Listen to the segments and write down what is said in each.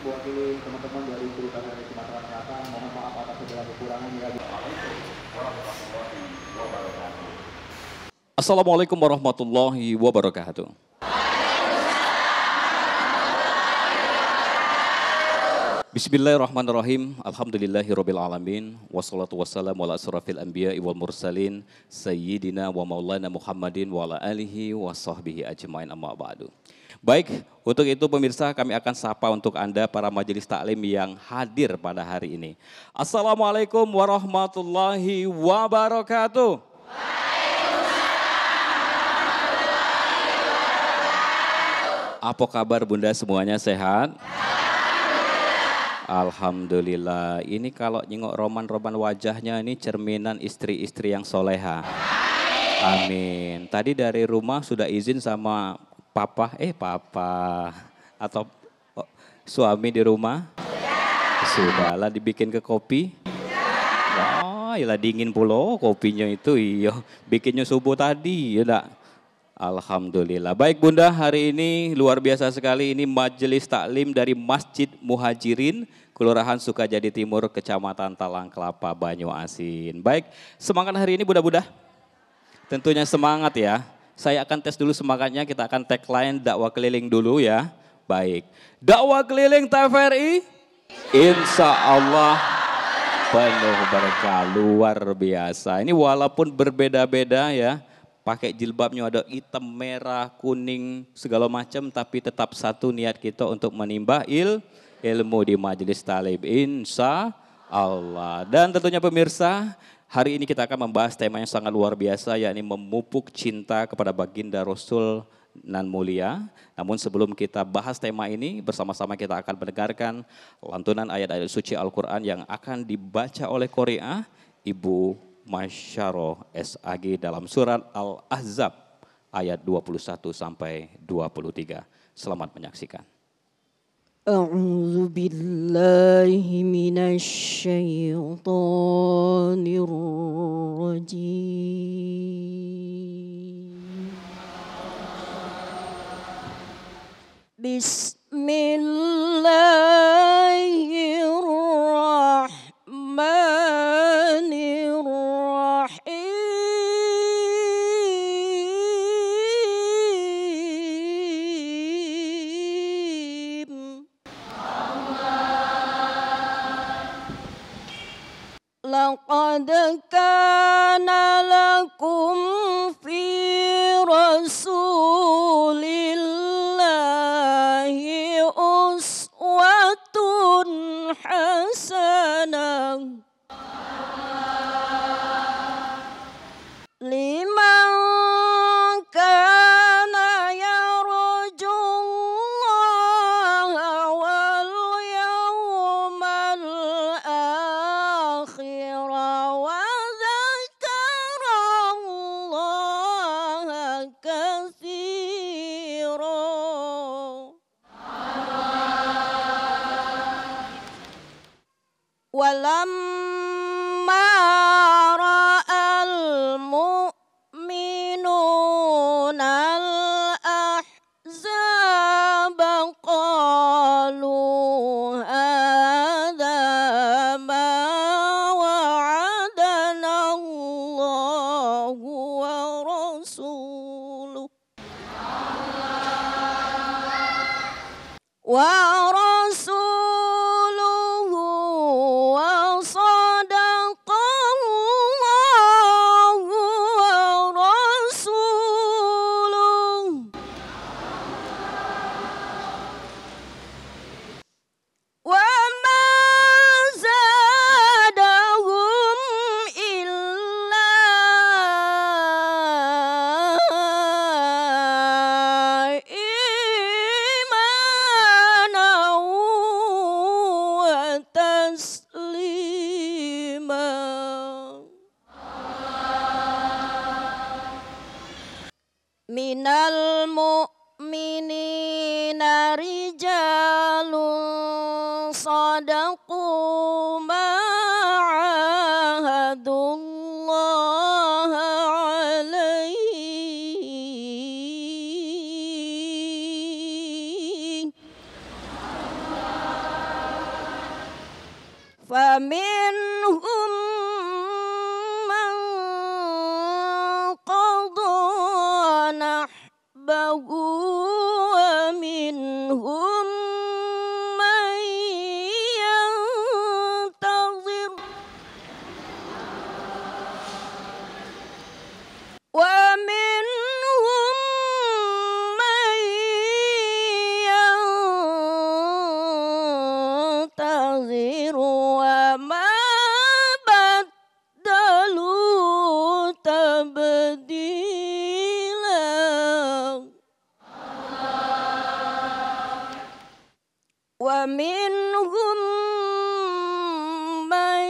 mewakili teman-teman dari Perhutanan Sumatera Selatan, mohon maaf atas segala kekurangan yang ada. Assalamualaikum warahmatullahi wabarakatuh. Bismillahirrahmanirrahim. Alhamdulillahirabbil alamin. Wassalatu wassalamu ala asrofil anbiya'i wal mursalin sayyidina wa maulana Muhammadin wa ala alihi wa sahbihi ajmain, amma ba'du. Baik, untuk itu pemirsa kami akan sapa untuk Anda para majelis taklim yang hadir pada hari ini. Assalamualaikum warahmatullahi wabarakatuh. Apa kabar Bunda, semuanya sehat? Alhamdulillah. Ini kalau nyengok roman-roman wajahnya ini cerminan istri-istri yang soleha. Amin. Tadi dari rumah sudah izin sama papa atau suami di rumah? Sudah lah dibikin ke kopi? Oh, iyalah dingin pula kopinya itu, iya. Bikinnya subuh tadi, ya enggak? Alhamdulillah. Baik Bunda, hari ini luar biasa sekali. Ini majelis taklim dari Masjid Muhajirin, Kelurahan Sukajadi Timur, Kecamatan Talang Kelapa, Banyuasin. Baik, semangat hari ini Bunda-Bunda? Tentunya semangat ya. Saya akan tes dulu semangatnya, kita akan tagline dakwah keliling dulu ya. Baik, dakwah keliling TVRI, insya Allah penuh berkah, luar biasa. Ini walaupun berbeda-beda ya. Pakai jilbabnya ada hitam, merah, kuning, segala macam, tapi tetap satu niat kita untuk menimba ilmu di majelis taklim, insya Allah. Dan tentunya pemirsa, hari ini kita akan membahas tema yang sangat luar biasa, yakni memupuk cinta kepada baginda Rasul nan mulia. Namun sebelum kita bahas tema ini, bersama-sama kita akan mendengarkan lantunan ayat-ayat suci Al-Quran yang akan dibaca oleh Qori'ah Ibu Masyaro SAG dalam surat Al-Ahzab ayat 21 sampai 23. Selamat menyaksikan. A'udzu billahi minasy syaithanir rajim. Laqad kana lakum fi Rasulillahi uswatun hasanah liman kana yarjullaha wal yawmal akhir wa dzakarallaha katsira. Walamma ra'al mu'minuna al-ahzaba qalu hadza ma wa'adana Allahu wa rasuluh wa rasuluhu wa sadaqallahu wa rasuluh wa ma zadahum illa imanan wa taslima. Minal mu'minina rijalun sadaqu ma ahadullaha alaihi فمنهم من قضى نحبه ومنهم من ينتظر ومنهم من ينتظر وما بدلوا تبديلا ومنهم من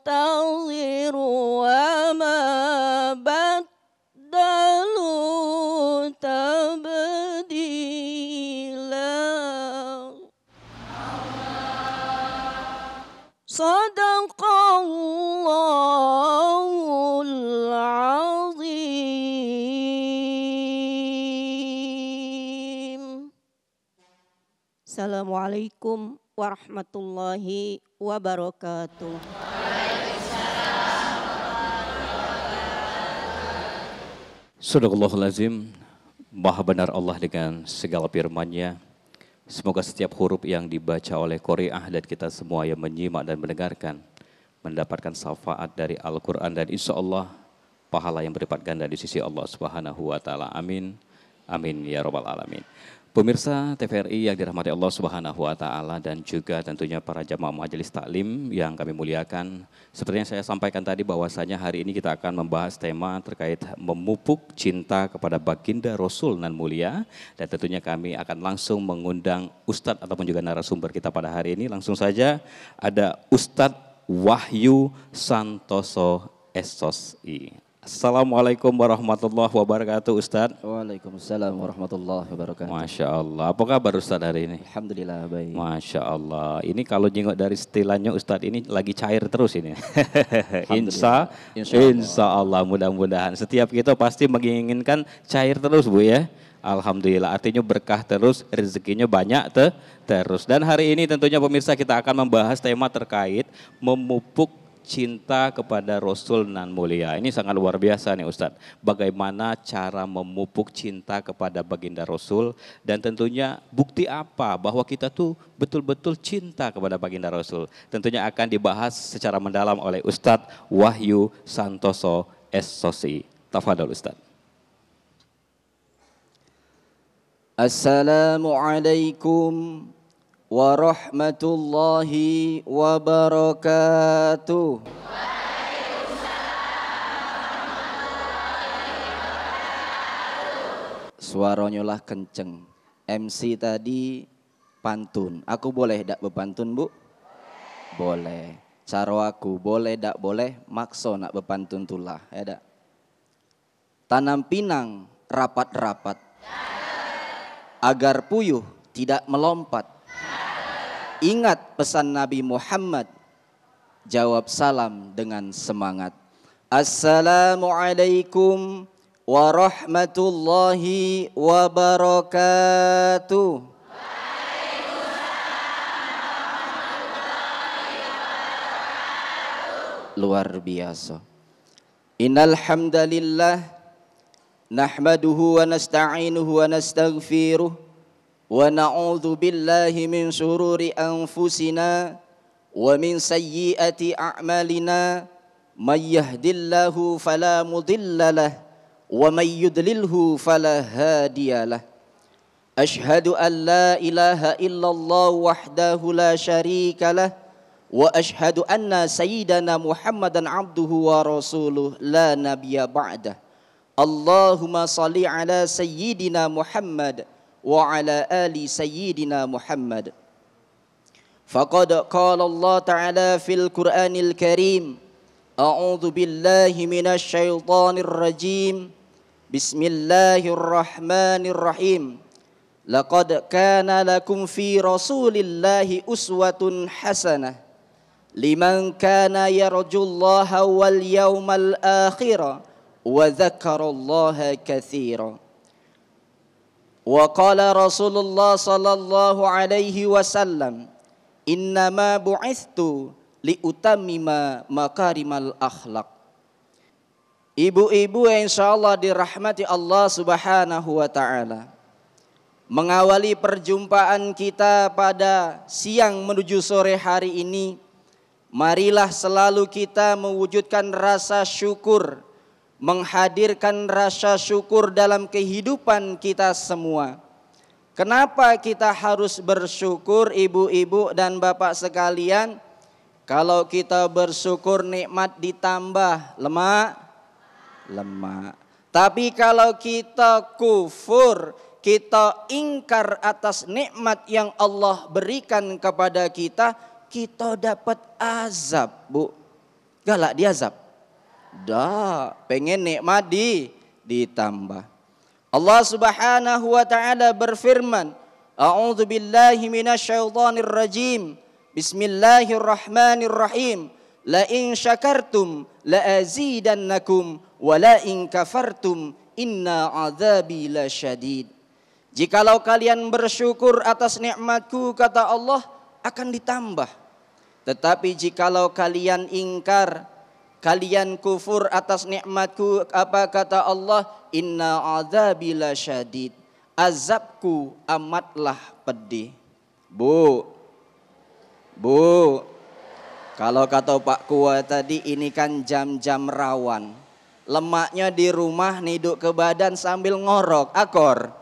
ينتظر وما بدلوا تبديلا صدق الله العظيم. Assalamualaikum warahmatullahi wabarakatuh. Sadaqallahul azim. Maha benar Allah dengan segala firman-Nya. Semoga setiap huruf yang dibaca oleh qari'ah dan kita semua yang menyimak dan mendengarkan mendapatkan syafaat dari Al-Quran dan insya Allah pahala yang berlipat ganda di sisi Allah Subhanahu wa Ta'ala. Amin. Amin ya Rabbal Alamin. Pemirsa TVRI yang dirahmati Allah Subhanahu wa Ta'ala dan juga tentunya para jamaah majelis taklim yang kami muliakan. Seperti yang saya sampaikan tadi bahwasanya hari ini kita akan membahas tema terkait memupuk cinta kepada baginda Rasul nan mulia. Dan tentunya kami akan langsung mengundang Ustadz ataupun juga narasumber kita pada hari ini. Langsung saja ada Ustadz Wahyu Santoso SOSI. Assalamualaikum warahmatullahi wabarakatuh Ustadz. Waalaikumsalam warahmatullahi wabarakatuh. Masya Allah, apa kabar Ustadz hari ini? Alhamdulillah baik. Masya Allah, ini kalau jengok dari stilannya Ustadz ini lagi cair terus ini. Insya Allah mudah-mudahan. Setiap kita pasti menginginkan cair terus Bu ya. Alhamdulillah, artinya berkah terus, rezekinya banyak terus. Dan hari ini tentunya pemirsa kita akan membahas tema terkait memupuk cinta kepada Rasul nan mulia. Ini sangat luar biasa nih Ustadz. Bagaimana cara memupuk cinta kepada baginda Rasul dan tentunya bukti apa bahwa kita tuh betul-betul cinta kepada baginda Rasul. Tentunya akan dibahas secara mendalam oleh Ustadz Wahyu Santoso SOSI. Tafadhol Ustadz. Assalamualaikum warahmatullahi wabarakatuh. Suaranya lah kenceng. MC tadi pantun. Aku boleh dak bepantun Bu? Boleh. Cara aku boleh dak boleh makso nak bepantun tulah. Ya dak. Tanam pinang rapat-rapat. Agar puyuh tidak melompat. Ingat pesan Nabi Muhammad, jawab salam dengan semangat. Assalamualaikum warahmatullahi wabarakatuh. Luar biasa. Innal hamdalillah nahmaduhu wa nasta'inuhu wa nastaghfiruh. Wa na'udzu billahi min syururi anfusina wa min sayyiati a'malina may yahdillahu fala mudhillalah wa may yudlilhu fala hadiyalah. Asyhadu an la ilaha illallah wahdahu la syarikalah wa asyhadu anna sayyidana Muhammadan abduhu wa rasuluh la nabiyya ba'dah. Allahumma salli ala sayyidina Muhammad wa ala ali sayyidina Muhammad. Faqad qala Allah Ta'ala fil Qur'anil Karim. A'udzu billahi minasy syaithanir rajim. Bismillahirrahmanirrahim. Laqad kana lakum fi Rasulillahi uswatun hasanah liman kana yarjullaha wal yawmal akhir wa dzakarallaha katsira. Wa qala Rasulullah sallallahu alaihi wasallam, innama bu'ithtu liutammima makarimal akhlak. Ibu-ibu yang insyaallah dirahmati Allah subhanahu wa ta'ala, mengawali perjumpaan kita pada siang menuju sore hari ini, marilah selalu kita mewujudkan rasa syukur, menghadirkan rasa syukur dalam kehidupan kita semua. Kenapa kita harus bersyukur ibu-ibu dan bapak sekalian? Kalau kita bersyukur nikmat ditambah, lemak. Tapi kalau kita kufur, kita ingkar atas nikmat yang Allah berikan kepada kita, kita dapat azab, Bu. Galak diazab. Dah, pengen nikmat ditambah. Allah Subhanahu wa taala berfirman, A'udzu billahi minasyaitonir rajim. Bismillahirrahmanirrahim. La in syakartum la azidannakum wa la in kafartum inna azabi lasyadid. Jikalau kalian bersyukur atas nikmatku, kata Allah, akan ditambah. Tetapi jikalau kalian ingkar, kalian kufur atas nikmatku, apa kata Allah? Inna azabi lasyadid. Azabku amatlah pedih. Bu, kalau kata Pak Kua tadi, ini kan jam-jam rawan. Lemaknya di rumah niduk ke badan sambil ngorok. Akor.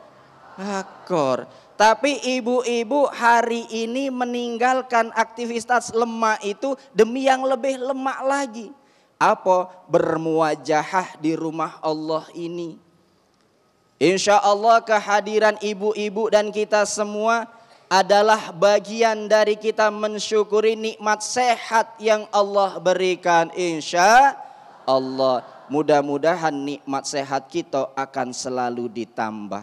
Tapi ibu-ibu hari ini meninggalkan aktivitas lemak itu demi yang lebih lemak lagi. Apa? Bermuwajahah di rumah Allah ini. Insya Allah kehadiran ibu-ibu dan kita semua adalah bagian dari kita mensyukuri nikmat sehat yang Allah berikan. Insya Allah mudah-mudahan nikmat sehat kita akan selalu ditambah.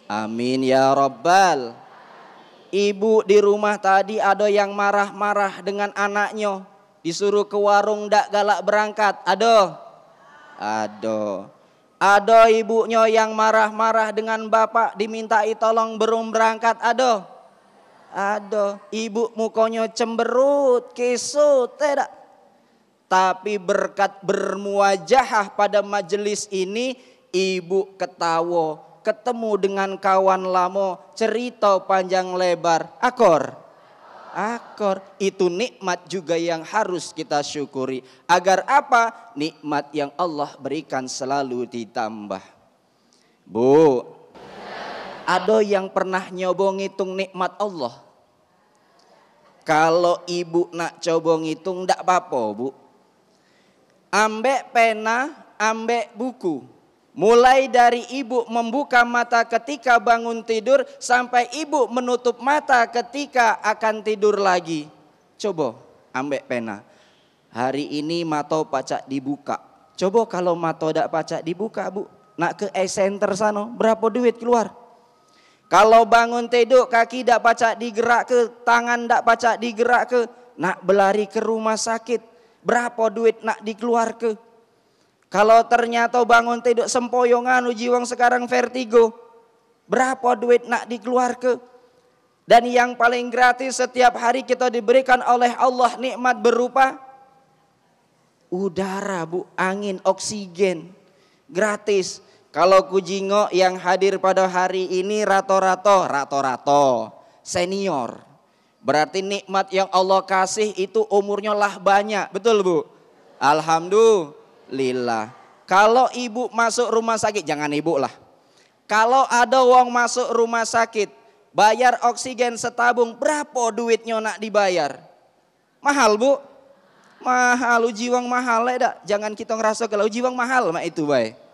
Amin ya Rabbal. Ibu di rumah tadi ada yang marah-marah dengan anaknya. Disuruh ke warung dak galak berangkat. Ada ibunya yang marah-marah dengan bapak dimintai tolong belum berangkat. Ada ibu mukanya cemberut, kesut, tidak. Tapi berkat bermuwajahah pada majelis ini, ibu ketawa, ketemu dengan kawan lama, cerita panjang lebar. Akor. Itu nikmat juga yang harus kita syukuri. Agar apa? Nikmat yang Allah berikan selalu ditambah. Bu, ada yang pernah nyoba ngitung nikmat Allah? Kalau ibu nak coba ngitung ndak apa-apa, Bu. Ambek pena, ambek buku. Mulai dari ibu membuka mata ketika bangun tidur sampai ibu menutup mata ketika akan tidur lagi. Coba ambek pena. Hari ini mata pacak dibuka. Coba kalau mata dak pacak dibuka, Bu. Nak ke e-center sana, berapa duit keluar? Kalau bangun tidur kaki dak pacak digerak ke, tangan dak pacak digerak ke, nak berlari ke rumah sakit, berapa duit nak dikeluar ke? Kalau ternyata bangun tidur sempoyongan uji wong sekarang vertigo, berapa duit nak dikeluar ke? Dan yang paling gratis setiap hari kita diberikan oleh Allah nikmat berupa udara, Bu, angin, oksigen, gratis. Kalau kujingo yang hadir pada hari ini rata-rata senior. Berarti nikmat yang Allah kasih itu umurnya lah banyak, betul Bu? Alhamdulillah. Kalau ibu masuk rumah sakit, jangan ibu lah. Kalau ada wong masuk rumah sakit, bayar oksigen setabung, berapa duitnya nak dibayar? Mahal, Bu? Mahal, uji wong mahal ya. Jangan kita ngerasa kalau uji wong mahal mah itu baik.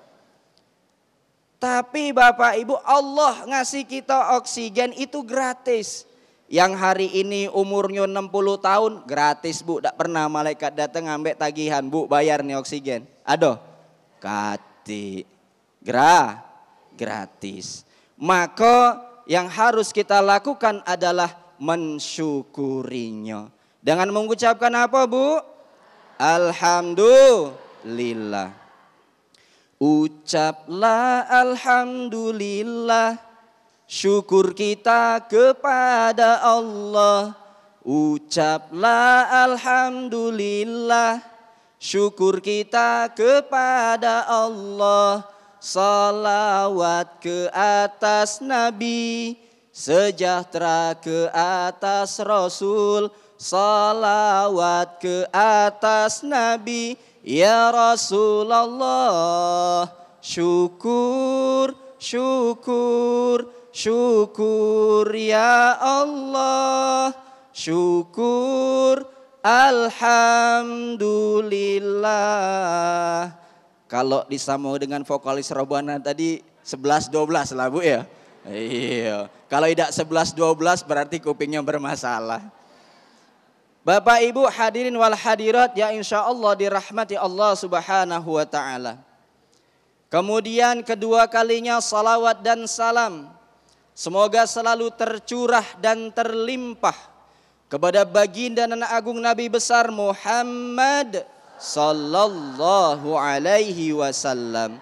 Tapi Bapak Ibu, Allah ngasih kita oksigen itu gratis. Yang hari ini umurnya 60 tahun gratis, Bu. Tak pernah malaikat datang ngambil tagihan, Bu, bayar nih oksigen. Aduh, kati gratis. Maka yang harus kita lakukan adalah mensyukurinya. Dengan mengucapkan apa, Bu? Alhamdulillah. Ucaplah alhamdulillah syukur kita kepada Allah. Ucaplah alhamdulillah, syukur kita kepada Allah. Salawat ke atas Nabi, sejahtera ke atas Rasul. Salawat ke atas Nabi, ya Rasulullah. Syukur, syukur, syukur ya Allah. Syukur, alhamdulillah. Kalau disambung dengan vokalis Robana tadi 11-12 lah Bu ya. Iya. Kalau tidak 11-12 berarti kupingnya bermasalah. Bapak Ibu hadirin wal hadirat yang insya Allah dirahmati Allah subhanahu wa ta'ala. Kemudian kedua kalinya salawat dan salam. Semoga selalu tercurah dan terlimpah kepada baginda dan agung Nabi besar Muhammad sallallahu alaihi wasallam.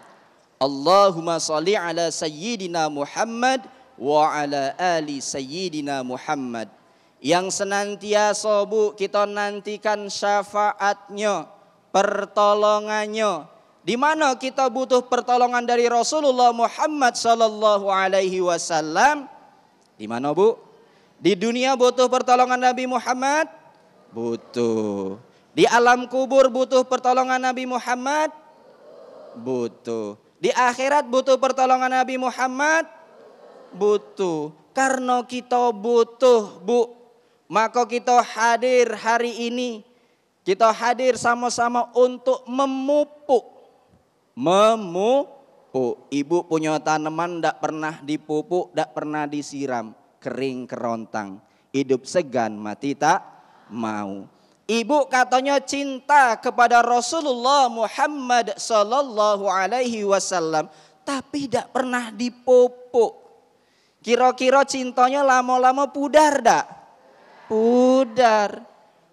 Allahumma salli ala sayyidina Muhammad wa ala ali sayyidina Muhammad. Yang senantiasa Bu kita nantikan syafaatnya, pertolongannya. Di mana kita butuh pertolongan dari Rasulullah Muhammad sallallahu alaihi wasallam? Di mana Bu? Di dunia butuh pertolongan Nabi Muhammad? Butuh. Di alam kubur butuh pertolongan Nabi Muhammad? Butuh. Di akhirat butuh pertolongan Nabi Muhammad? Butuh. Karena kita butuh Bu, maka kita hadir hari ini. Kita hadir sama-sama untuk memupuk. Memupuk. Ibu punya tanaman tidak pernah dipupuk, tidak pernah disiram. Kering kerontang, hidup segan mati tak mau. Ibu katanya cinta kepada Rasulullah Muhammad sallallahu alaihi wasallam, tapi tidak pernah dipupuk. Kira-kira cintanya lama-lama pudar dak? Pudar.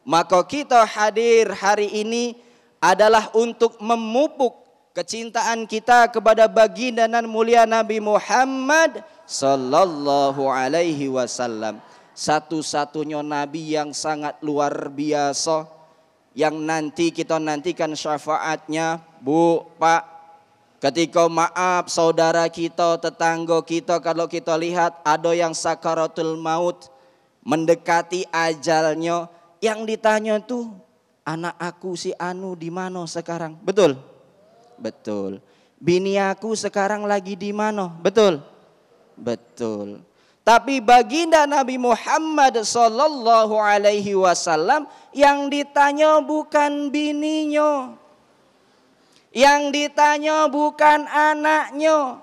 Maka kita hadir hari ini adalah untuk memupuk kecintaan kita kepada baginda dan mulia Nabi Muhammad sallallahu alaihi wasallam. Satu-satunya nabi yang sangat luar biasa, yang nanti kita nantikan syafaatnya Bu, Pak. Ketika maaf saudara kita, tetangga kita, kalau kita lihat ada yang sakaratul maut, mendekati ajalnya, yang ditanya tuh, anak aku si Anu di mana sekarang? Betul? Betul. Bini aku sekarang lagi di mana? Betul? Betul. Tapi baginda Nabi Muhammad sallallahu alaihi wasallam yang ditanya bukan bininya. Yang ditanya bukan anaknya.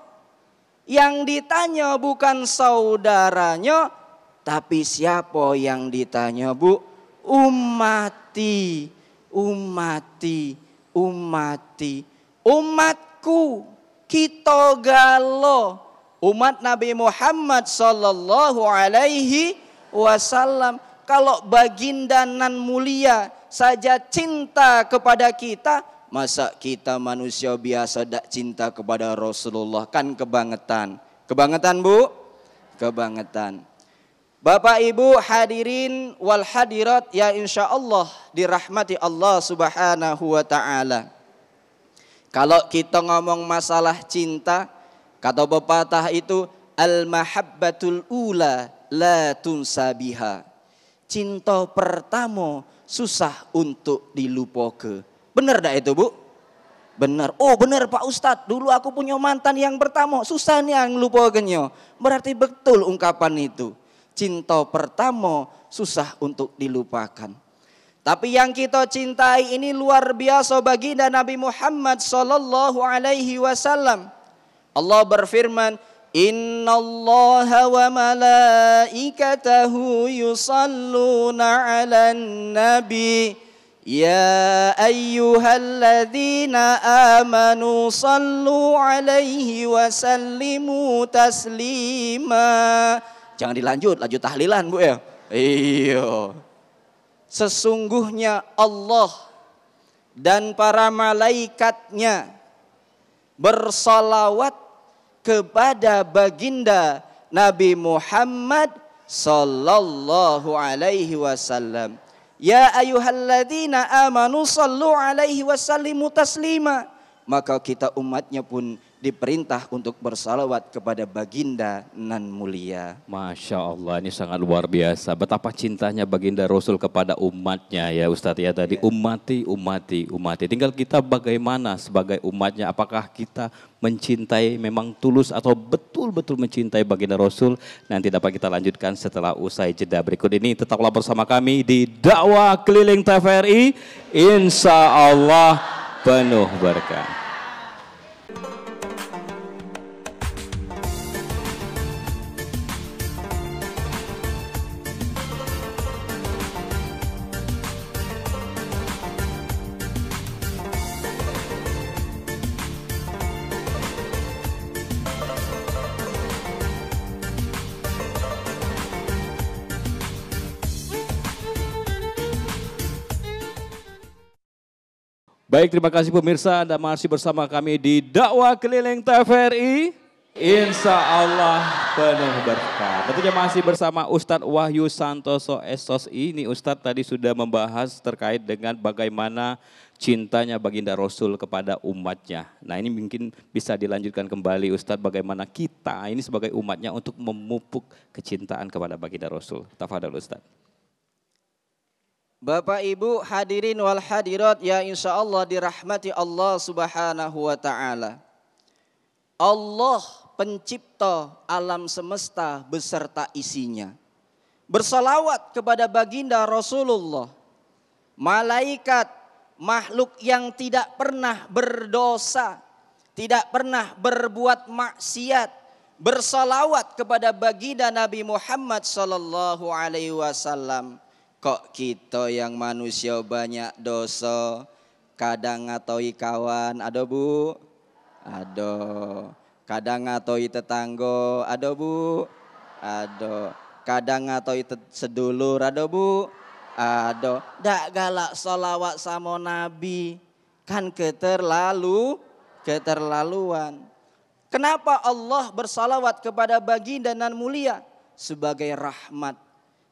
Yang ditanya bukan saudaranya, tapi siapa yang ditanya Bu? Ummati, ummati, ummati. Umatku, kita galo. Umat Nabi Muhammad sallallahu alaihi wasallam. Kalau baginda nan mulia saja cinta kepada kita, masa kita manusia biasa tidak cinta kepada Rasulullah? Kan kebangetan. Kebangetan Bu? Kebangetan. Bapak Ibu hadirin wal hadirat ya insya Allah dirahmati Allah subhanahu wa ta'ala. Kalau kita ngomong masalah cinta, kata pepatah itu, al-mahabbatul ula la tunsabiha. Cinta pertama susah untuk dilupakan. Benar dah itu Bu? Benar. Oh benar Pak Ustadz, dulu aku punya mantan yang pertama, susah nih yang lupakannya. Berarti betul ungkapan itu. Cinta pertama susah untuk dilupakan. Tapi yang kita cintai ini luar biasa baginda Nabi Muhammad sallallahu alaihi wasallam. Allah berfirman, "Innallaha wa malaikatahu yusalluna 'alan nabi ya ayyuhalladzina amanu sallu 'alaihi wa sallimu taslima." Jangan dilanjut, lanjut tahlilan Bu ya. Iya. Sesungguhnya Allah dan para malaikatnya bersalawat kepada baginda Nabi Muhammad sallallahu alaihi wasallam. Ya ayyuhalladzina amanu sallu alaihi wasallimu taslima. Maka kita umatnya pun diperintah untuk bersalawat kepada baginda nan mulia. Masya Allah, ini sangat luar biasa. Betapa cintanya baginda Rasul kepada umatnya ya Ustadz ya tadi. Umati. Tinggal kita bagaimana sebagai umatnya. Apakah kita mencintai memang tulus atau betul-betul mencintai baginda Rasul. Nanti dapat kita lanjutkan setelah usai jeda berikut ini. Tetaplah bersama kami di Dakwah Keliling TVRI. Insya Allah penuh berkah. Baik, terima kasih pemirsa, Anda masih bersama kami di Dakwah Keliling TVRI. Insya Allah penuh berkah. Tentunya masih bersama Ustadz Wahyu Santoso SOSI. Ini Ustadz tadi sudah membahas terkait dengan bagaimana cintanya baginda Rasul kepada umatnya. Nah ini mungkin bisa dilanjutkan kembali Ustadz, bagaimana kita ini sebagai umatnya untuk memupuk kecintaan kepada baginda Rasul. Tafadhol Ustadz. Bapak Ibu hadirin wal hadirat ya insya Allah dirahmati Allah subhanahu wa ta'ala. Allah pencipta alam semesta beserta isinya. Bersalawat kepada baginda Rasulullah. Malaikat makhluk yang tidak pernah berdosa, tidak pernah berbuat maksiat, bersalawat kepada baginda Nabi Muhammad sallallahu alaihi wasallam. Kok kita yang manusia banyak dosa, kadang ngatoi kawan, ada bu? Ada. Kadang ngatoi tetangga, ada bu? Ada. Kadang ngatoi sedulur, ada bu? Ada. Dak galak salawat sama Nabi, kan keterlaluan. Kenapa Allah bersalawat kepada baginda nan mulia? Sebagai rahmat.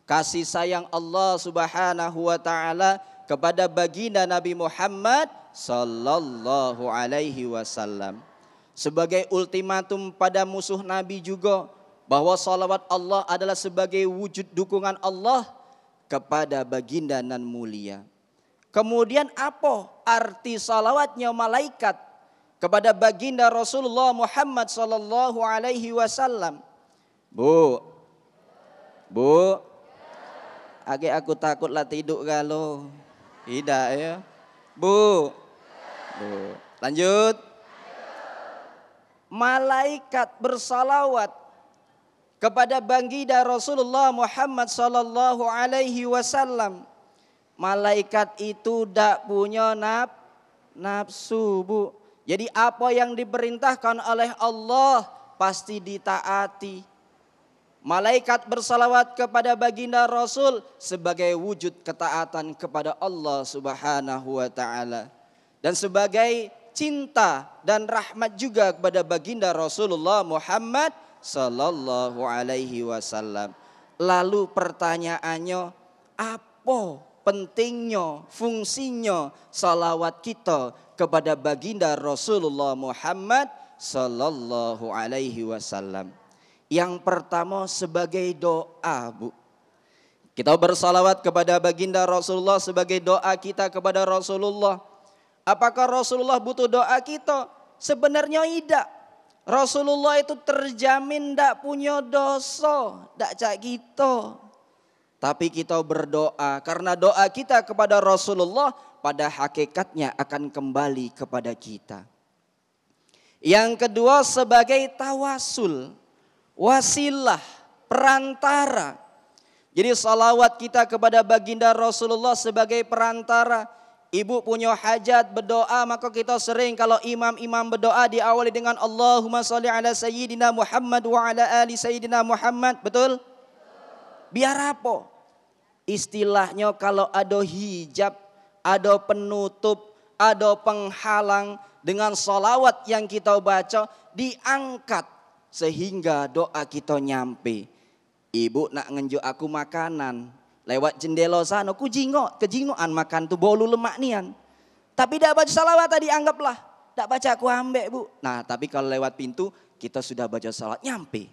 Kasih sayang Allah subhanahu wa ta'ala kepada baginda Nabi Muhammad sallallahu alaihi wasallam. Sebagai ultimatum pada musuh Nabi juga, bahwa salawat Allah adalah sebagai wujud dukungan Allah kepada baginda nan mulia. Kemudian apa arti salawatnya malaikat kepada baginda Rasulullah Muhammad sallallahu alaihi wasallam? Bu, aku takutlah tidur kalau tidak ya. Bu. Lanjut. Malaikat bersalawat kepada baginda Rasulullah Muhammad sallallahu alaihi wasallam. Malaikat itu tidak punya nafsu, Bu. Jadi apa yang diperintahkan oleh Allah pasti ditaati. Malaikat bersalawat kepada baginda Rasul sebagai wujud ketaatan kepada Allah subhanahu wa ta'ala. Dan sebagai cinta dan rahmat juga kepada baginda Rasulullah Muhammad sallallahu alaihi wasallam. Lalu pertanyaannya, apa pentingnya, fungsinya salawat kita kepada baginda Rasulullah Muhammad sallallahu alaihi wasallam? Yang pertama sebagai doa, Bu. Kita bersalawat kepada baginda Rasulullah sebagai doa kita kepada Rasulullah. Apakah Rasulullah butuh doa kita? Sebenarnya tidak. Rasulullah itu terjamin tidak punya dosa, tidak cak kita. Tapi kita berdoa karena doa kita kepada Rasulullah pada hakikatnya akan kembali kepada kita. Yang kedua sebagai tawasul. Wasilah, perantara. Jadi salawat kita kepada baginda Rasulullah sebagai perantara. Ibu punya hajat berdoa, maka kita sering kalau imam-imam berdoa diawali dengan Allahumma sholli ala sayyidina Muhammad wa ala ali sayyidina Muhammad. Betul? Biar apa? Istilahnya kalau ada hijab, ada penutup, ada penghalang, dengan salawat yang kita baca diangkat sehingga doa kita nyampe. Ibu nak ngenjuk aku makanan, lewat jendela sana ku kejingokan makan tu bolu lemak nian. Tapi dak baca salawat tadi anggaplah, dak baca aku ambek bu. Nah tapi kalau lewat pintu kita sudah baca salawat nyampe.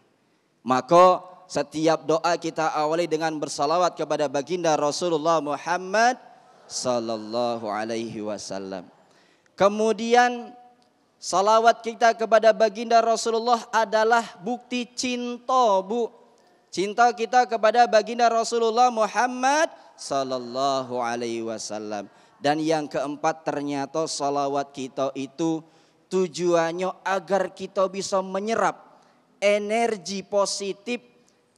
Maka setiap doa kita awali dengan bersalawat kepada baginda Rasulullah Muhammad sallallahu alaihi wasallam. Kemudian salawat kita kepada baginda Rasulullah adalah bukti cinta bu. Cinta kita kepada baginda Rasulullah Muhammad sallallahu alaihi wasallam. Dan yang keempat ternyata salawat kita itu tujuannya agar kita bisa menyerap energi positif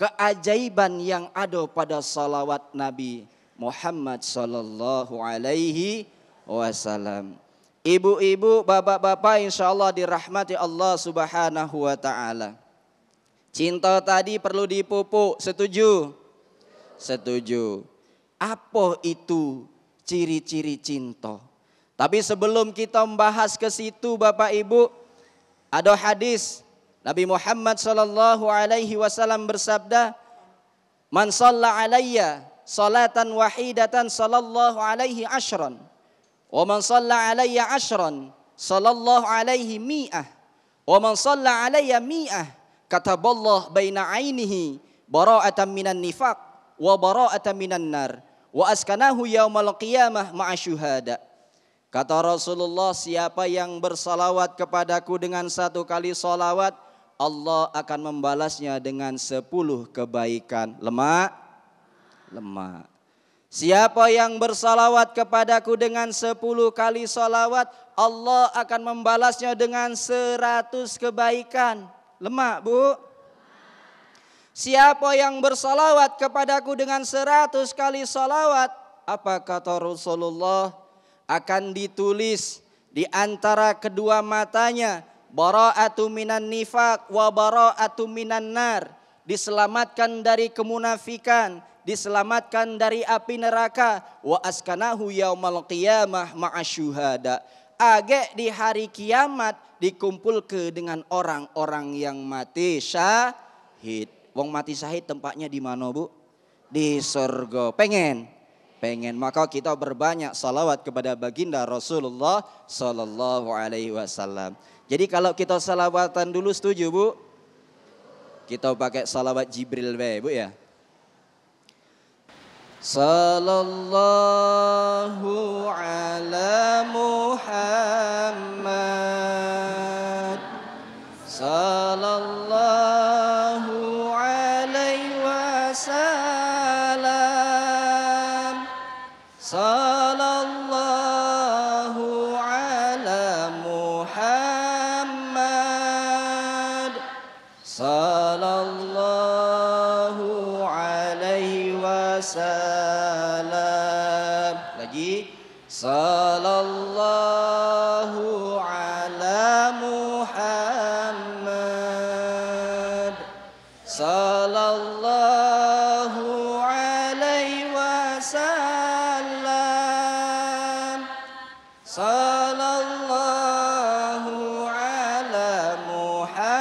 keajaiban yang ada pada salawat Nabi Muhammad sallallahu alaihi wasallam. Ibu-ibu, bapak-bapak insyaallah dirahmati Allah subhanahu wa ta'ala. Cinta tadi perlu dipupuk, setuju? Setuju. Apa itu ciri-ciri cinta? Tapi sebelum kita membahas ke situ Bapak Ibu, ada hadis Nabi Muhammad sallallahu alaihi wasallam bersabda, "Man shalla alayya salatan wahidatan sallallahu alaihi ashran, wa man shalla alayya ashran sallallahu alaihi mi'ah, wa man shalla alayya mi'ah kataballah baina ainihi bara'atan minan nifaq wa bara'atan minan nar wa askanahu yaumal qiyamah ma'a syuhada." Kata Rasulullah, siapa yang bersalawat kepadaku dengan 1 kali salawat, Allah akan membalasnya dengan 10 kebaikan. Lemak. Siapa yang bersalawat kepadaku dengan 10 kali salawat, Allah akan membalasnya dengan 100 kebaikan. Lemak bu. Siapa yang bersalawat kepadaku dengan 100 kali salawat, apa kata Rasulullah? Akan ditulis di antara kedua matanya bara'atu minan nifaq wa bara'atu minan nar, diselamatkan dari kemunafikan, diselamatkan dari api neraka, wa askanahu yaumal qiyamah ma'asyuhada. Agak di hari kiamat dikumpul ke dengan orang-orang yang mati syahid. Wong mati syahid tempatnya di mana bu? Di surga. Pengen, maka kita berbanyak salawat kepada baginda Rasulullah sallallahu alaihi wasallam. Jadi kalau kita salawatan dulu, setuju bu? Kita pakai salawat Jibril bu ya. Sallallahu ala Muhammad, sallallahu alaihi wasallam, sallallahu ala Muhammad, sallallahu alaihi wasallam. Lagi, sallallahu ala Muhammad, sallallahu alaihi wasallam, sallallahu ala Muhammad.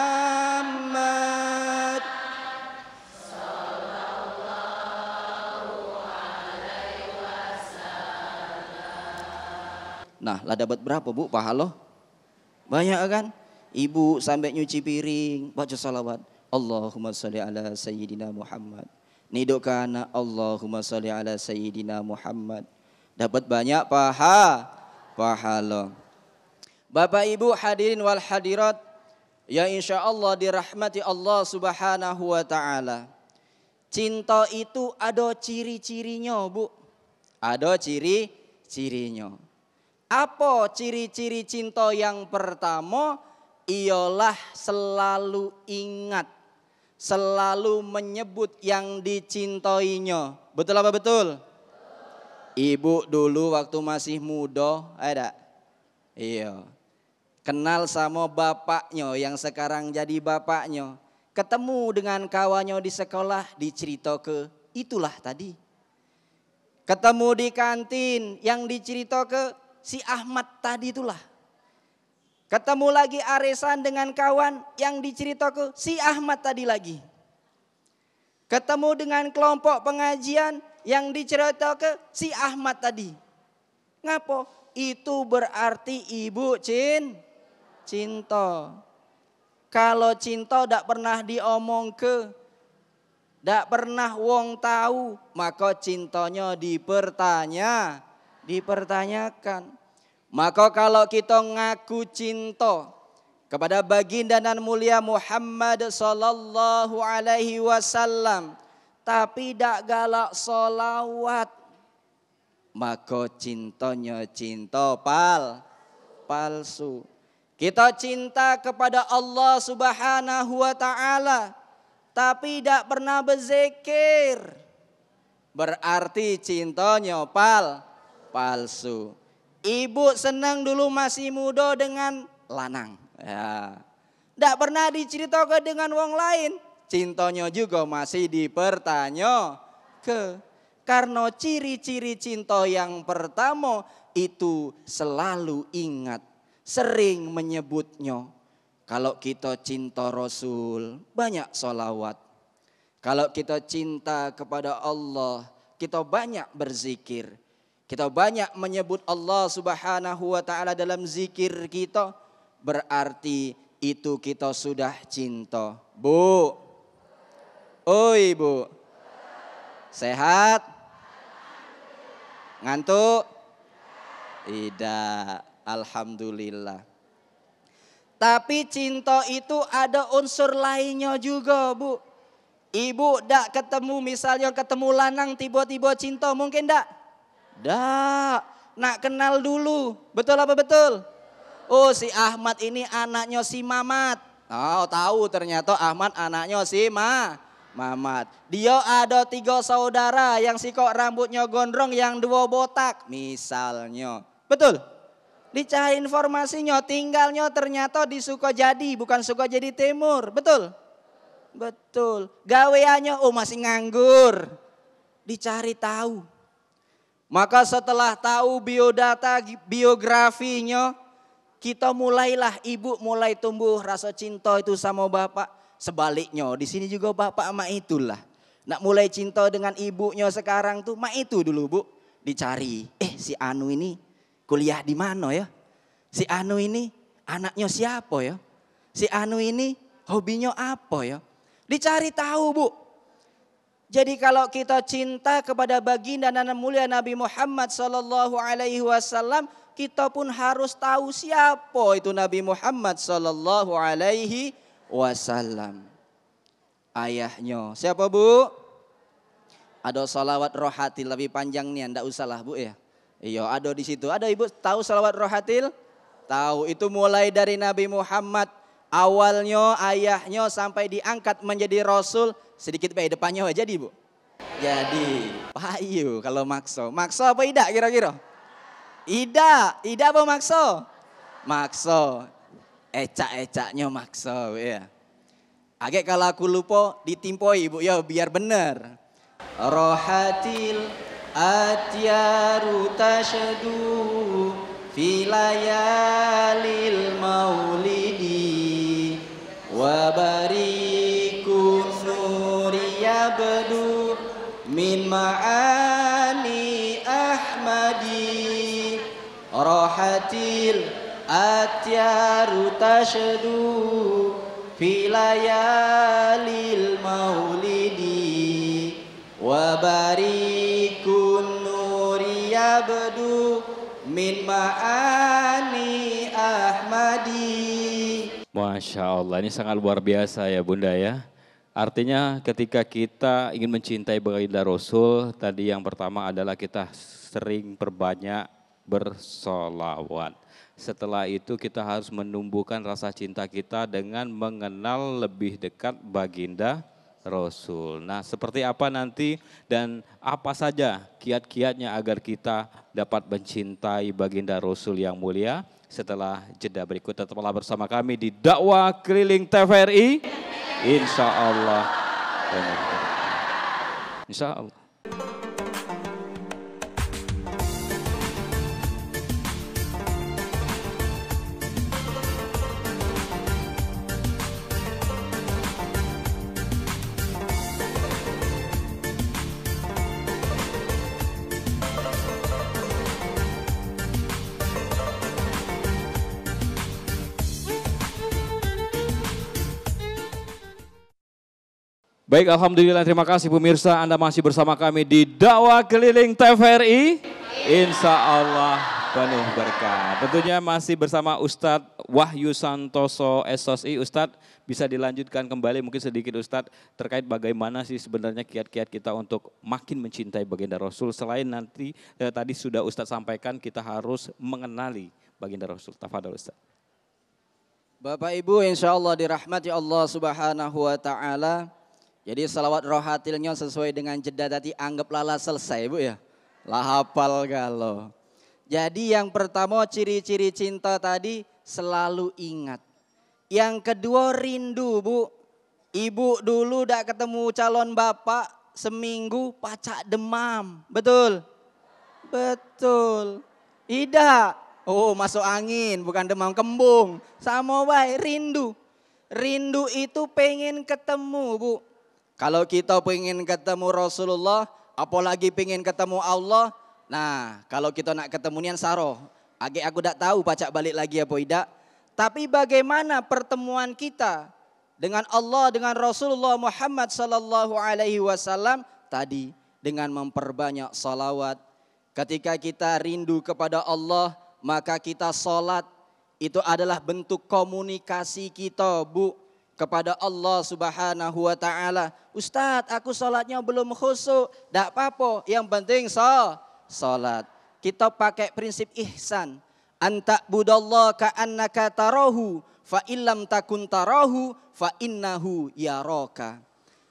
Nah, lah dapat berapa bu pahala? Banyak kan? Ibu sampai nyuci piring baca salawat, Allahumma sholli ala sayyidina Muhammad. Nidokana Allahumma sholli ala sayyidina Muhammad. Dapat banyak pahala. Bapak Ibu hadirin wal hadirat yang insyaallah dirahmati Allah subhanahu wa ta'ala. Cinta itu ada ciri-cirinya bu. Ada ciri-cirinya. Apa ciri-ciri cinta yang pertama? Ialah selalu ingat, selalu menyebut yang dicintainya. Betul apa betul? Ibu dulu waktu masih muda, ada? Iya. Kenal sama bapaknya yang sekarang jadi bapaknya. Ketemu dengan kawannya di sekolah, dicerita ke itulah tadi. Ketemu di kantin yang dicerita ke si Ahmad tadi itulah. Ketemu lagi arisan dengan kawan yang diceritakan si Ahmad tadi lagi. Ketemu dengan kelompok pengajian yang diceritakan si Ahmad tadi. Ngapo? Itu berarti ibu cinta. Kalau cinta tidak pernah diomong ke, tidak pernah wong tahu, maka cintanya dipertanyakan. Maka kalau kita ngaku cinta kepada baginda dan mulia Muhammad sallallahu alaihi wasallam, tapi tidak galak solawat, maka cintanya cinta palsu. Kita cinta kepada Allah Subhanahu wa taala tapi tidak pernah berzikir, berarti cintanya palsu. Ibu senang dulu masih muda dengan lanang, ya. Tidak pernah diceritakan dengan wong lain, cintanya juga masih dipertanyakan. Karena ciri-ciri cinta yang pertama itu selalu ingat, sering menyebutnya. Kalau kita cinta Rasul, banyak sholawat. Kalau kita cinta kepada Allah, kita banyak berzikir. Kita banyak menyebut Allah Subhanahu wa ta'ala dalam zikir kita. Berarti itu kita sudah cinta. Bu, oi bu, sehat? Ngantuk? Tidak, alhamdulillah. Tapi cinta itu ada unsur lainnya juga bu. Ibu dak ketemu, misalnya ketemu lanang tiba-tiba cinta, mungkin dak? Dak, nak kenal dulu. Betul apa betul? Oh si Ahmad ini anaknya si Mamat. Oh tahu ternyata Ahmad anaknya si Mamat. Dia ada 3 saudara, yang si kok rambutnya gondrong, yang 2 botak misalnya. Betul? Dicari informasinya, tinggalnya ternyata di Sukajadi, bukan Sukajadi Timur. Betul? Betul. Gaweannya masih nganggur. Dicari tahu. Maka setelah tahu biodata, biografinya, kita mulailah, ibu mulai tumbuh rasa cinta itu sama bapak. Sebaliknya, di sini juga bapak sama itulah. Nak mulai cinta dengan ibunya sekarang tuh, mak itu dulu bu. Dicari, si Anu ini kuliah di mana ya? Si Anu ini anaknya siapa ya? Si Anu ini hobinya apa ya? Dicari tahu bu. Jadi kalau kita cinta kepada baginda dan mulia Nabi Muhammad sallallahu alaihi wasallam, kita pun harus tahu siapa itu Nabi Muhammad sallallahu alaihi wasallam. Ayahnya siapa bu? Ada salawat rohatil lebih panjang nih, ndak usah lah bu ya. Iya ada di situ. Ada ibu tahu salawat rohatil? Tahu, itu mulai dari Nabi Muhammad. Awalnya ayahnya sampai diangkat menjadi Rasul. Sedikit baik depannya jadi bu. Jadi payu kalau makso. Makso apa idak kira-kira? Idak apa makso? Makso. Ecak-ecaknya makso ya. Agak kalau aku lupa ditimpoi ibu ya biar benar. Rohatil atyaru tashadu fi layalil maulidi wa barikun nuri yabdu min ma'ani ahmadi. Rohatil atyaru tashadu fi layalil maulidi wa barikun nuri yabdu min ma'ani ahmadi. Masya Allah, ini sangat luar biasa ya Bunda ya. Artinya ketika kita ingin mencintai baginda Rasul, tadi yang pertama adalah kita sering perbanyak bersolawat. Setelah itu kita harus menumbuhkan rasa cinta kita dengan mengenal lebih dekat baginda Rasul. Nah seperti apa nanti dan apa saja kiat-kiatnya agar kita dapat mencintai baginda Rasul yang mulia? Setelah jeda berikut tetaplah bersama kami di Dakwah Keliling TVRI. Insya Allah. Insya Allah. Baik, alhamdulillah, terima kasih pemirsa, Anda masih bersama kami di Dakwah Keliling TVRI. Insya Allah penuh berkah. Tentunya masih bersama Ustadz Wahyu Santoso SOSI. Ustadz, bisa dilanjutkan kembali mungkin sedikit Ustadz terkait bagaimana sih sebenarnya kiat-kiat kita untuk makin mencintai baginda Rasul. Selain nanti tadi sudah Ustadz sampaikan kita harus mengenali baginda Rasul. Tafadhol Ustadz. Bapak Ibu insya Allah dirahmati Allah Subhanahu wa Ta'ala. Jadi salawat rohatilnya sesuai dengan jeda tadi anggaplah lah selesai Bu ya. Lah hafal galau. Jadi yang pertama ciri-ciri cinta tadi selalu ingat. Yang kedua rindu Bu. Ibu dulu udah ketemu calon bapak seminggu pacak demam. Betul? Betul. Tidak. Oh masuk angin bukan demam kembung. Sama baik rindu. Rindu itu pengen ketemu Bu. Kalau kita pengen ketemu Rasulullah, apalagi pengen ketemu Allah. Nah kalau kita nak ketemu nian saroh. Aku tak tahu pacak balik lagi apa tidak. Tapi bagaimana pertemuan kita dengan Allah, dengan Rasulullah Muhammad sallallahu alaihi wasallam tadi dengan memperbanyak salawat. Ketika kita rindu kepada Allah, maka kita salat. Itu adalah bentuk komunikasi kita Bu kepada Allah Subhanahu wa Ta'ala. Ustadz aku salatnya belum khusyuk. Tak apa-apa, yang penting salat. Kita pakai prinsip ihsan. Anta budallah ka'annaka tarahu fa illam takun tarahu fa innahu yaraka.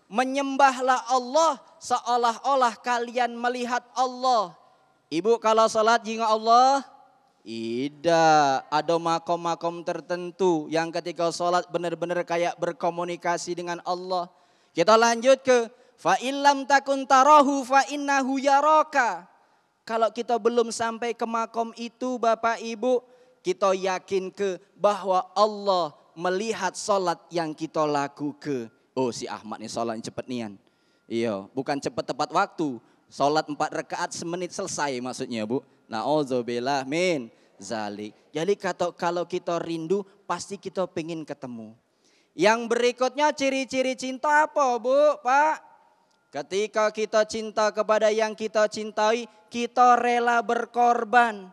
Menyembahlah Allah seolah-olah kalian melihat Allah. Ibu kalau salat jinga Allah, tidak, ada makom-makom tertentu yang ketika sholat benar-benar kayak berkomunikasi dengan Allah. Kita lanjut ke fa illam takun tarahu fa innahu yaraka. Kalau kita belum sampai ke makom itu Bapak Ibu, kita yakin ke bahwa Allah melihat sholat yang kita lakukan. Oh si Ahmad nih sholat cepet nian. Iya, bukan cepet tepat waktu. Sholat 4 rakaat semenit selesai maksudnya Bu. Na'udzubillah min zalik. Jadi kalau kita rindu pasti kita pengen ketemu. Yang berikutnya ciri-ciri cinta apa Bu, Pak? Ketika kita cinta kepada yang kita cintai, kita rela berkorban.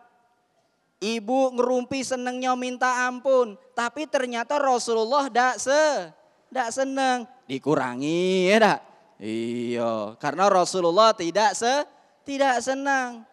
Ibu ngerumpi senengnya minta ampun. Tapi ternyata Rasulullah tidak seneng. Dikurangi ya dak? Iya, karena Rasulullah tidak senang.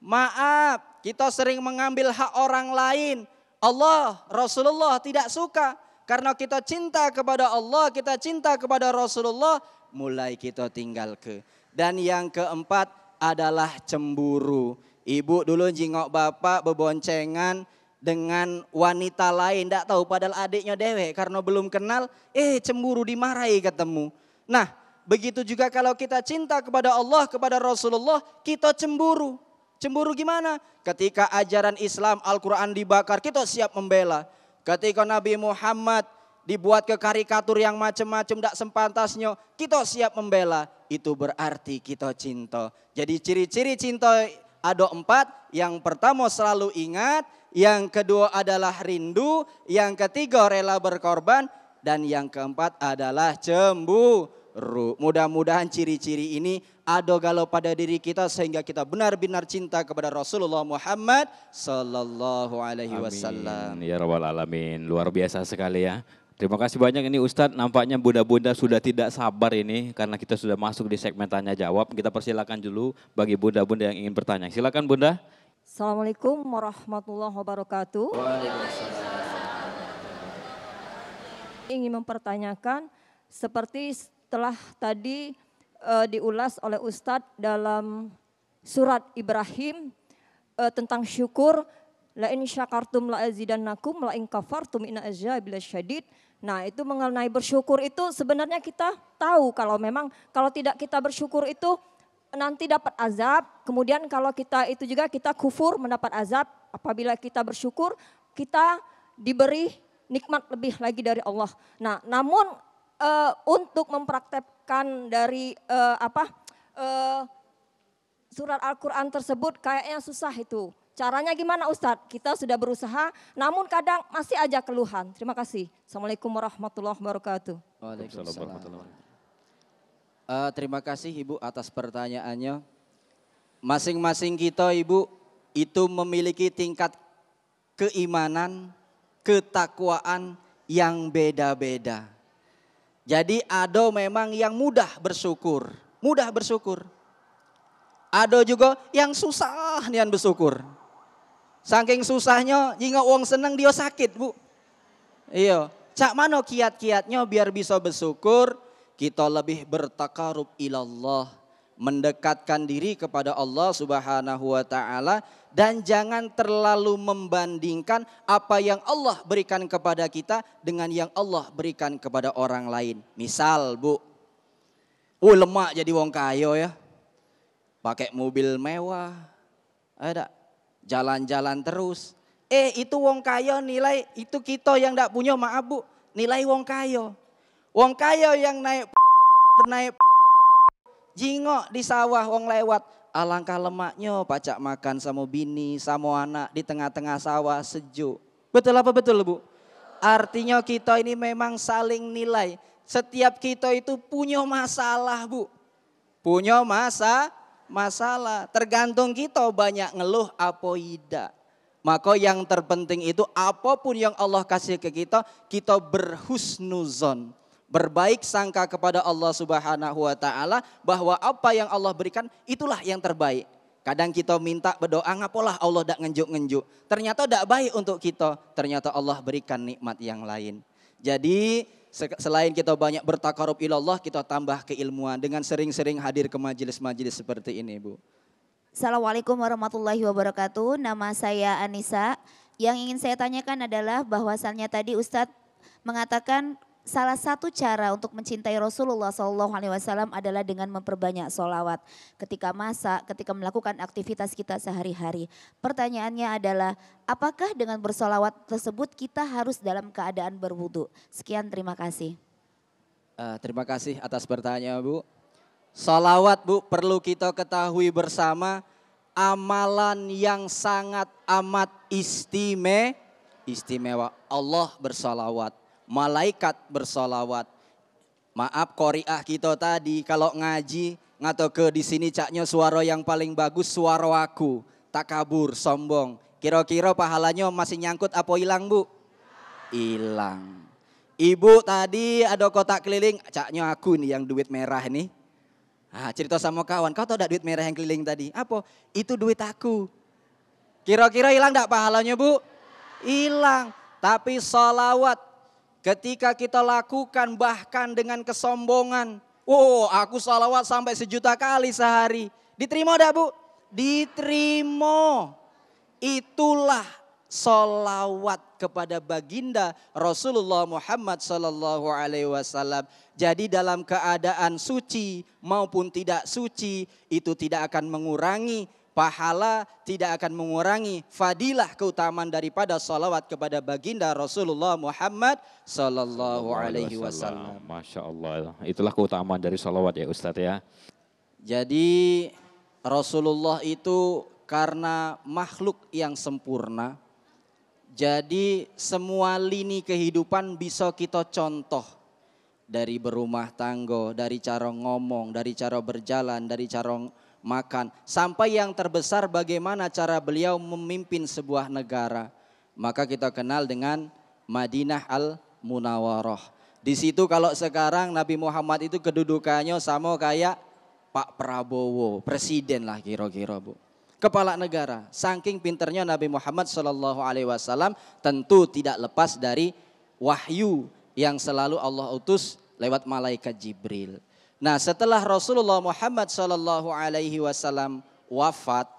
Maaf, kita sering mengambil hak orang lain. Allah, Rasulullah tidak suka. Karena kita cinta kepada Allah, kita cinta kepada Rasulullah, mulai kita tinggal ke. Dan yang keempat adalah cemburu. Ibu dulu jingok bapak beboncengan dengan wanita lain. Tidak tahu padahal adiknya dewek karena belum kenal. Cemburu dimarahi ketemu. Nah begitu juga kalau kita cinta kepada Allah, kepada Rasulullah, kita cemburu. Cemburu gimana? Ketika ajaran Islam Al-Quran dibakar, kita siap membela. Ketika Nabi Muhammad dibuat ke karikatur yang macam-macam, tidak sepantasnya, kita siap membela. Itu berarti kita cinta. Jadi ciri-ciri cinta ada 4. Yang pertama selalu ingat, yang kedua adalah rindu, yang ketiga rela berkorban, dan yang keempat adalah cemburu. Mudah-mudahan ciri-ciri ini ada galau pada diri kita sehingga kita benar-benar cinta kepada Rasulullah Muhammad sallallahu alaihi wasallam. Ya rabbal alamin, luar biasa sekali ya. Terima kasih banyak ini Ustadz, nampaknya bunda-bunda sudah tidak sabar ini karena kita sudah masuk di segmen tanya jawab. Kita persilakan dulu bagi bunda-bunda yang ingin bertanya. Silakan Bunda. Assalamualaikum warahmatullahi wabarakatuh. Waalaikumsalam. Ingin mempertanyakan seperti telah tadi diulas oleh Ustadz dalam surat Ibrahim tentang syukur. La in syakartum la azidannakum la in kafartum inna azabi lasyadid. Nah itu mengenai bersyukur itu sebenarnya kita tahu kalau memang kalau tidak kita bersyukur itu nanti dapat azab. Kemudian kalau kita itu juga kita kufur mendapat azab. Apabila kita bersyukur kita diberi nikmat lebih lagi dari Allah. Nah namun untuk mempraktekkan dari surat Al-Quran tersebut kayaknya susah itu. Caranya gimana Ustadz? Kita sudah berusaha namun kadang masih aja keluhan. Terima kasih. Assalamualaikum warahmatullahi wabarakatuh. Waalaikumsalam. Terima kasih Ibu atas pertanyaannya. Masing-masing kita Ibu itu memiliki tingkat keimanan, ketakwaan yang beda-beda. Jadi ada memang yang mudah bersyukur. Ada juga yang susah nian bersyukur. Saking susahnya jika wong seneng dia sakit Bu. Iya, cak mano kiat-kiatnya biar bisa bersyukur, kita lebih bertakarub ilallah, mendekatkan diri kepada Allah Subhanahu wa taala dan jangan terlalu membandingkan apa yang Allah berikan kepada kita dengan yang Allah berikan kepada orang lain. Misal Bu, lemak jadi wong kayo ya. Pakai mobil mewah, ada jalan-jalan terus. Itu wong kayo nilai, itu kita yang tidak punya maaf Bu, nilai wong kayo. Wong kayo yang naik jingok di sawah wong lewat. Alangkah lemaknya pacak makan sama bini, sama anak di tengah-tengah sawah sejuk. Betul apa betul Bu? Artinya kita ini memang saling nilai. Setiap kita itu punya masalah Bu. Punya masalah. Tergantung kita banyak ngeluh apa tidak. Maka yang terpenting itu apapun yang Allah kasih ke kita, kita berhusnuzon. Berbaik sangka kepada Allah Subhanahu wa taala bahwa apa yang Allah berikan itulah yang terbaik. Kadang kita minta berdoa ngapalah Allah dak ngenjuk-ngenjuk. Ternyata dak baik untuk kita, ternyata Allah berikan nikmat yang lain. Jadi selain kita banyak bertakarub ilallah, kita tambah keilmuan dengan sering-sering hadir ke majelis-majelis seperti ini Bu. Assalamualaikum warahmatullahi wabarakatuh. Nama saya Anissa. Yang ingin saya tanyakan adalah bahwasannya tadi Ustadz mengatakan salah satu cara untuk mencintai Rasulullah SAW adalah dengan memperbanyak sholawat. Ketika masak, ketika melakukan aktivitas kita sehari-hari. Pertanyaannya adalah apakah dengan bersolawat tersebut kita harus dalam keadaan berwudu? Sekian, terima kasih. Terima kasih atas pertanyaan Bu. Sholawat Bu perlu kita ketahui bersama amalan yang sangat amat istimewa. Allah bersolawat. Malaikat bersolawat. Maaf qoriah kita tadi kalau ngaji ngato ke di sini caknya suara yang paling bagus suara aku, tak kabur, sombong. Kira-kira pahalanya masih nyangkut apa hilang Bu? Hilang. Ibu tadi ada kotak keliling, caknya aku nih yang duit merah nih. Cerita sama kawan, kau tahu tak duit merah yang keliling tadi? Apa? Itu duit aku. Kira-kira hilang tak pahalanya Bu? Hilang. Tapi salawat ketika kita lakukan bahkan dengan kesombongan. Aku salawat sampai 1 juta kali sehari. Diterima tak Bu? Diterima. Itulah salawat kepada baginda Rasulullah Muhammad sallallahu alaihi wasallam. Jadi dalam keadaan suci maupun tidak suci itu tidak akan mengurangi pahala, tidak akan mengurangi fadilah keutamaan daripada salawat kepada baginda Rasulullah Muhammad sallallahu alaihi wasallam. Masya Allah, itulah keutamaan dari salawat ya Ustadz ya. Jadi Rasulullah itu karena makhluk yang sempurna, jadi semua lini kehidupan bisa kita contoh. Dari berumah tangga, dari cara ngomong, dari cara berjalan, dari cara makan. Sampai yang terbesar bagaimana cara beliau memimpin sebuah negara. Maka kita kenal dengan Madinah Al-Munawwarah. Di situ kalau sekarang Nabi Muhammad itu kedudukannya sama kayak Pak Prabowo, presiden lah kira-kira Bu. Kepala negara, saking pinternya Nabi Muhammad SAW tentu tidak lepas dari wahyu yang selalu Allah utus lewat malaikat Jibril. Nah setelah Rasulullah Muhammad SAW wafat,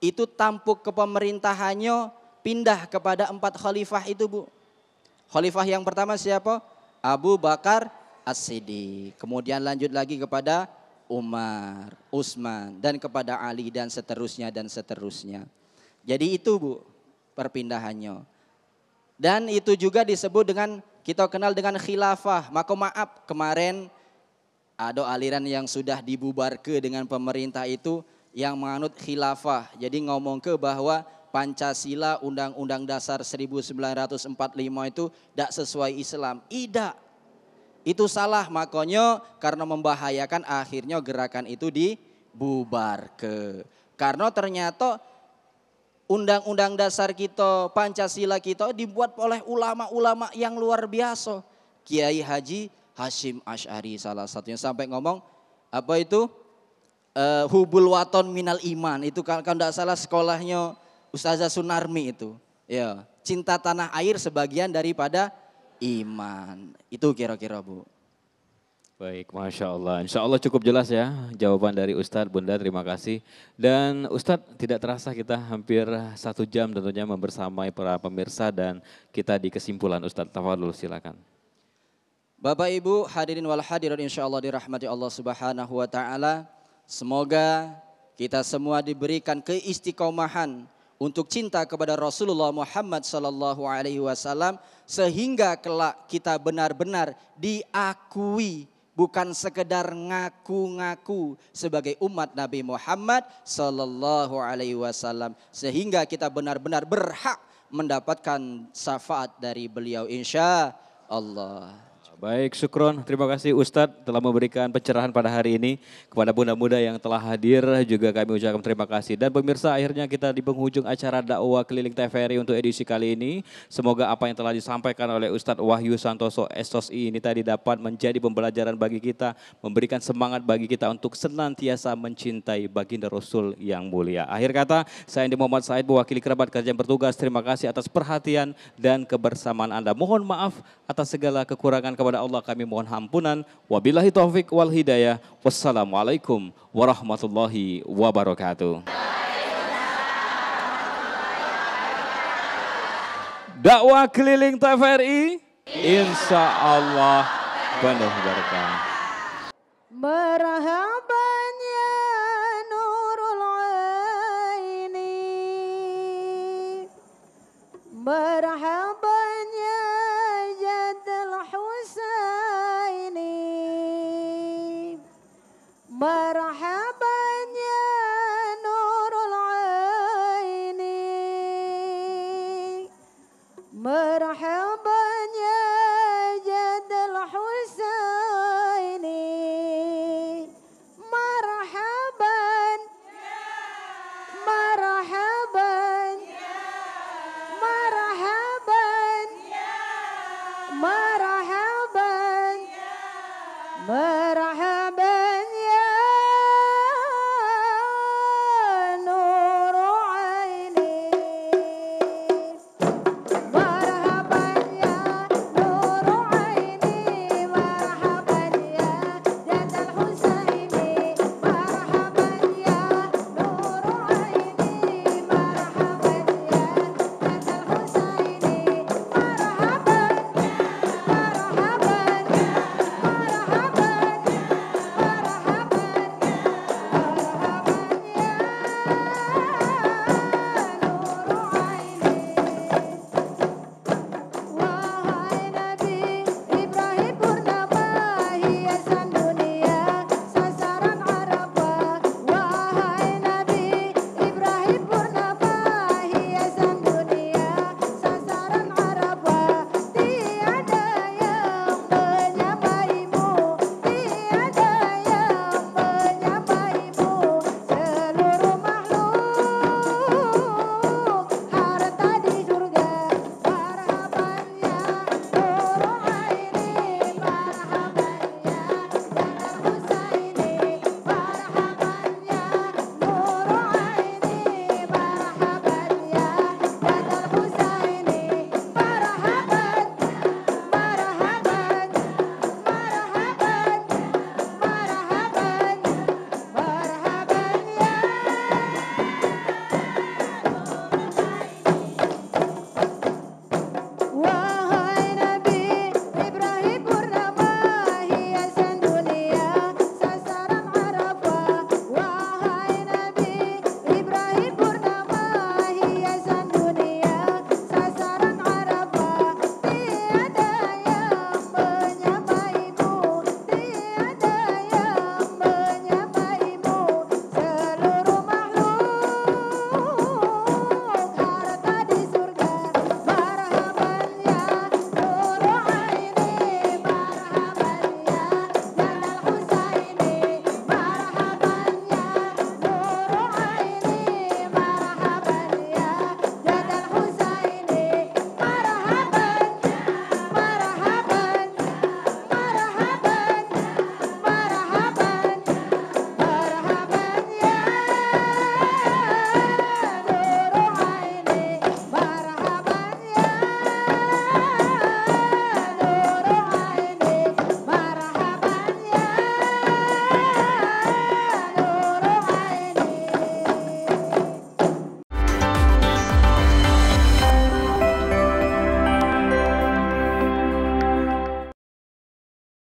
itu tampuk kepemerintahannya pindah kepada 4 khalifah itu Bu. Khalifah yang pertama siapa? Abu Bakar As-Siddiq. Kemudian lanjut lagi kepada Umar, Utsman dan kepada Ali dan seterusnya dan seterusnya. Jadi itu Bu perpindahannya. Dan itu juga disebut dengan kita kenal dengan khilafah. Maka maaf kemarin ada aliran yang sudah dibubarkan dengan pemerintah itu yang menganut khilafah. Jadi ngomong ke bahwa Pancasila Undang-Undang Dasar 1945 itu tidak sesuai Islam. Tidak. Itu salah, makanya karena membahayakan akhirnya gerakan itu dibubarkan. Karena ternyata undang-undang dasar kita, Pancasila kita dibuat oleh ulama-ulama yang luar biasa. Kiai Haji Hashim Asy'ari salah satunya sampai ngomong apa itu hubul waton minal iman, itu kalau tidak salah sekolahnya Ustazah Sunarmi itu. Ya, cinta tanah air sebagian daripada iman. Itu kira-kira Bu. Baik, Masya Allah. Insya Allah cukup jelas ya jawaban dari Ustadz, Bunda, terima kasih. Dan Ustadz, tidak terasa kita hampir 1 jam tentunya membersamai para pemirsa dan kita di kesimpulan. Ustadz, tafadhol silakan. Bapak Ibu hadirin wal hadirat insya Allah dirahmati Allah Subhanahu wa Ta'ala. Semoga kita semua diberikan keistiqomahan untuk cinta kepada Rasulullah Muhammad sallallahu alaihi wasallam sehingga kelak kita benar-benar diakui, bukan sekedar ngaku-ngaku sebagai umat Nabi Muhammad sallallahu alaihi wasallam, sehingga kita benar-benar berhak mendapatkan syafaat dari beliau insya Allah. Baik, syukron. Terima kasih Ustadz telah memberikan pencerahan pada hari ini. Kepada bunda-bunda yang telah hadir juga kami ucapkan terima kasih. Dan pemirsa, akhirnya kita di penghujung acara dakwah keliling TVRI untuk edisi kali ini. Semoga apa yang telah disampaikan oleh Ustadz Wahyu Santoso SOSI ini tadi dapat menjadi pembelajaran bagi kita, memberikan semangat bagi kita untuk senantiasa mencintai baginda Rasul yang mulia. Akhir kata, saya Andi Muhammad Said mewakili kerabat kerja yang bertugas. Terima kasih atas perhatian dan kebersamaan Anda. Mohon maaf atas segala kekurangan kepada Allah, kami mohon ampunan. Wabillahi taufik wal hidayah. Wassalamualaikum warahmatullahi wabarakatuh. Dakwah keliling TVRI, insya Allah penuh berkah. Marhaban ya nurul aini, marhaban ya jadal husaini, marhaban